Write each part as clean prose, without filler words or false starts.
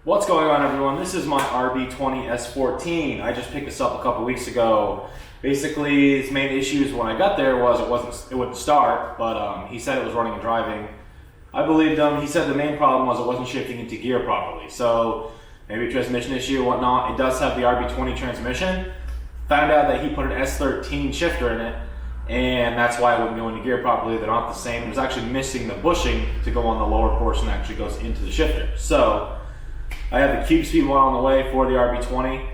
What's going on, everyone? This is my RB20 S14. I just picked this up a couple weeks ago. Basically, his main issues when I got there was it wouldn't start, but he said it was running and driving. I believed him. He said the main problem was it wasn't shifting into gear properly. So maybe a transmission issue or whatnot. It does have the RB20 transmission. Found out that he put an S13 shifter in it, and that's why it wouldn't go into gear properly. They're not the same. It was actually missing the bushing to go on the lower portion that actually goes into the shifter. So I have the cube speed one on the way for the RB20,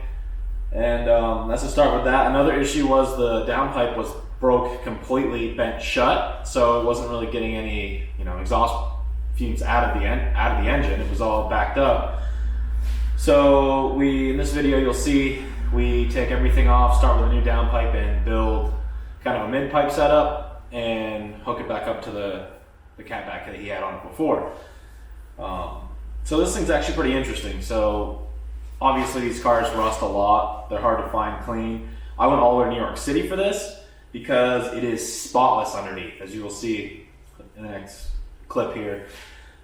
and let's just start with that. Another issue was the downpipe was broke completely, bent shut, so it wasn't really getting any, exhaust fumes out of the engine. It was all backed up. So in this video, you'll see we take everything off, start with a new downpipe, and build kind of a mid-pipe setup, and hook it back up to the catback that he had on it before. So this thing's actually pretty interesting. So obviously these cars rust a lot. They're hard to find clean. I went all the way to New York City for this because it is spotless underneath, as you will see in the next clip here.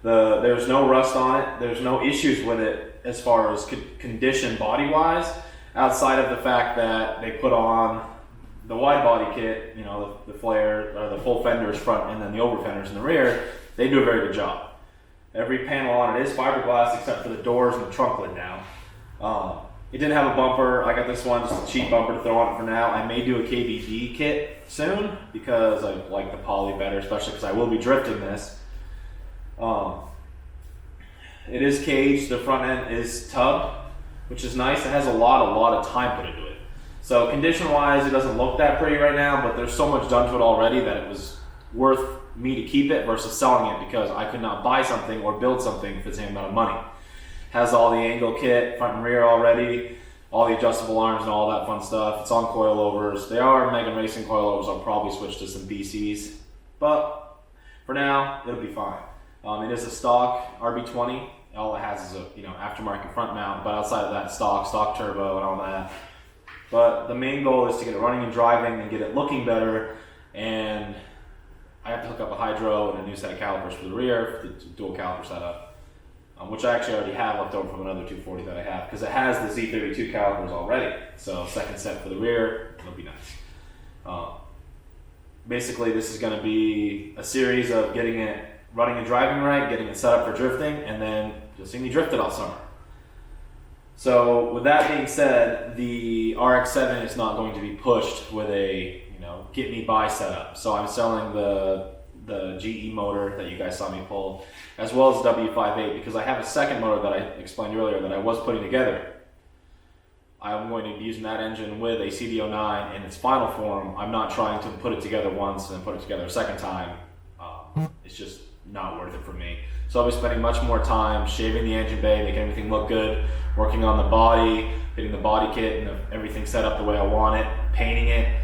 There's no rust on it. There's no issues with it as far as condition body-wise, outside of the fact that they put on the wide body kit, the flare or the full fenders front and then the over fenders in the rear. They do a very good job. Every panel on it is fiberglass except for the doors and the trunk lid now. It didn't have a bumper. I got this one, just a cheap bumper to throw on it for now. I may do a KBD kit soon because I like the poly better, especially because I will be drifting this. It is caged. The front end is tubbed, which is nice. It has a lot of time put into it. So condition-wise, it doesn't look that pretty right now, but there's so much done to it already that it was worth me to keep it versus selling it, because I could not buy something or build something for the same amount of money. Has all the angle kit, front and rear already, all the adjustable arms and all that fun stuff. It's on coilovers. They are Megan Racing coilovers. I'll probably switch to some BCs, but for now, it'll be fine. It is a stock RB20. All it has is a aftermarket front mount, but outside of that, stock turbo and all that. But the main goal is to get it running and driving and get it looking better, and I have to hook up a hydro and a new set of calipers for the rear, for the dual caliper setup, which I actually already have left over from another 240 that I have, because it has the Z32 calipers already. So second set for the rear, it'll be nice. Basically, this is going to be a series of getting it running and driving right, getting it set up for drifting, and then you'll see me drift it all summer. So with that being said, the RX-7 is not going to be pushed with a get me by setup. So I'm selling the GE motor that you guys saw me pull, as well as W58, because I have a second motor that I explained earlier that I was putting together. I'm going to be using that engine with a CB09 in its final form. I'm not trying to put it together once and then put it together a second time. It's just not worth it for me. So I'll be spending much more time shaving the engine bay, making everything look good, working on the body, getting the body kit and everything set up the way I want it, painting it.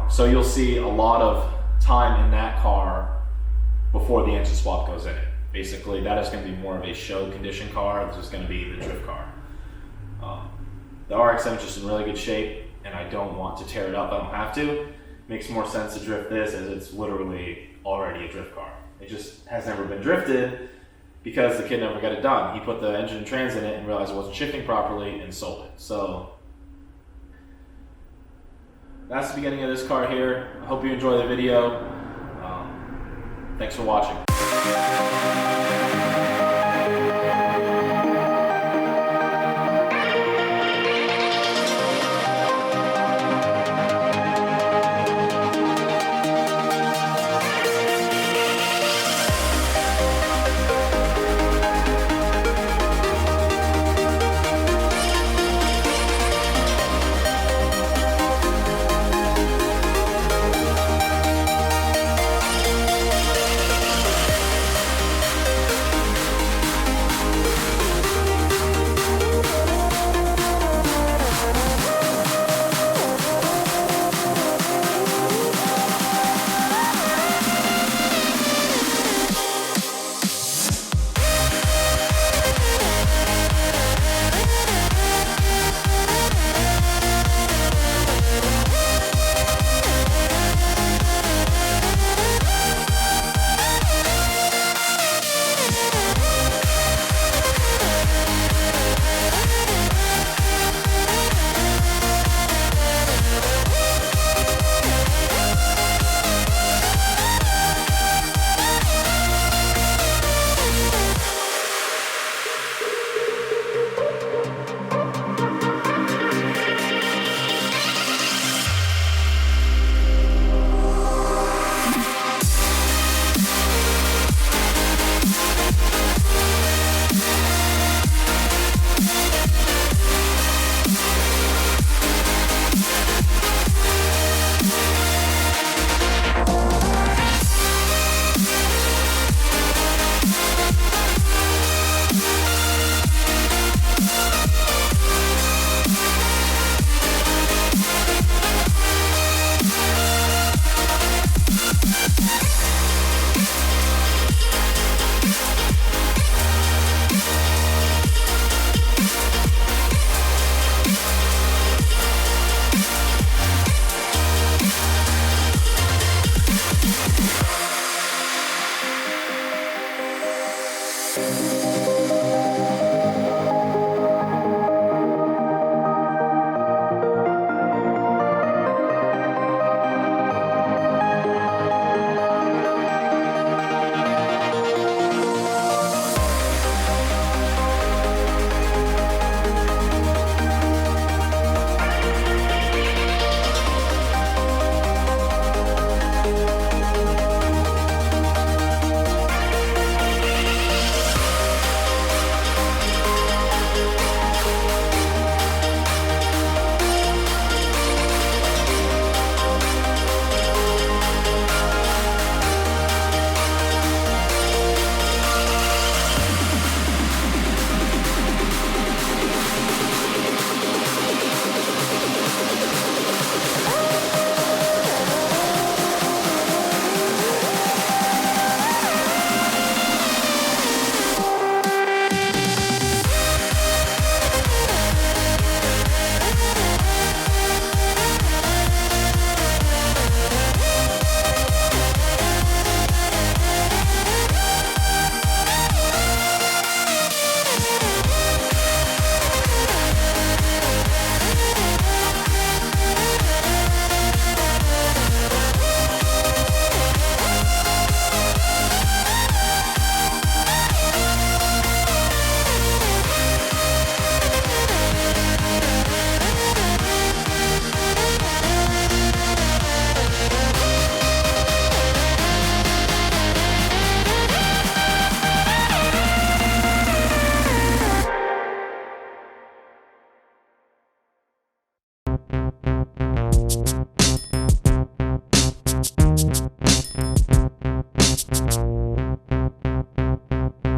So you'll see a lot of time in that car before the engine swap goes in it. Basically, that is going to be more of a show condition car. This is going to be the drift car. The RX-7 is just in really good shape, and I don't want to tear it up. I don't have to. It makes more sense to drift this, as it's literally already a drift car. It just has never been drifted because the kid never got it done. He put the engine and trans in it and realized it wasn't shifting properly and sold it. So that's the beginning of this car here. I hope you enjoy the video. Thanks for watching.